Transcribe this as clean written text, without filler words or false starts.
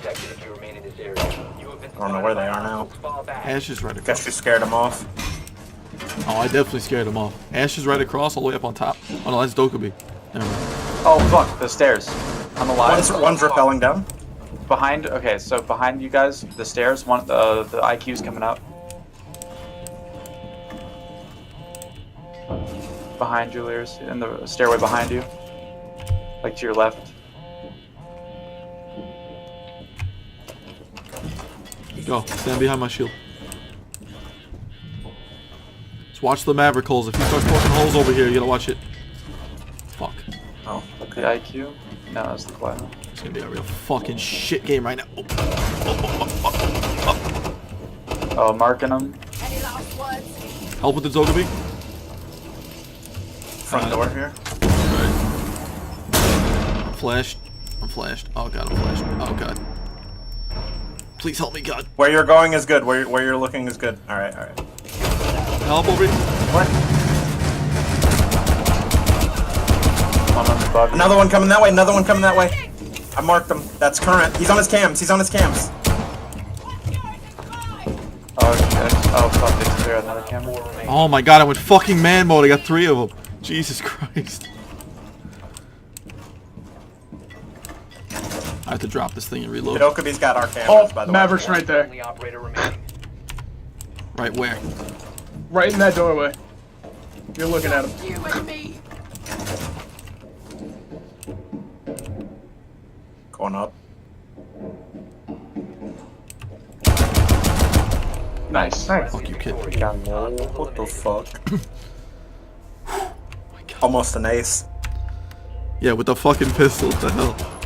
detected if you remain in this area. You have been I don't know where they are now. Ash is right across. Guess you scared them off. Oh, I definitely scared him off. Ash is right across, all the way up on top. Oh no, that's Dokubi. Never mind. Oh fuck, the stairs. I'm alive. One's rappelling down. Behind, okay, so behind you guys, the stairs, the IQ's coming up. Behind you, Lears, in the stairway behind you. Like to your left. Go, stand behind my shield. Just watch the Maverick holes. If you start poking holes over here, you gotta watch it. Fuck. Oh, The okay. IQ? No, that's the quad. It's gonna be a real fucking shit game right now. Oh, marking them. Any last words? Help with the Zogaby. Front door here. Alright. I'm flashed. I'm flashed. Oh god, I'm flashed. Oh god. Please help me, God. Where you're going is good. Where you're looking is good. All right, all right. Help over here. What? One above you. Another one coming that way. Another one coming that way. I marked him. That's current. He's on his cams. He's on his cams. Oh shit. Oh fuck, they clear another camera. Oh my god, I went fucking man mode. I got 3 of them. Jesus Christ. I have to drop this thing and reload. Dokubi's got our cameras, by Oh, the Maverick's way. right there. Only operator remaining. Right where? Right in that doorway. You're looking at him. You and me. Going up. Nice. Fuck you, kid. What the fuck? Almost an ace. Yeah, with the fucking pistol. What the hell?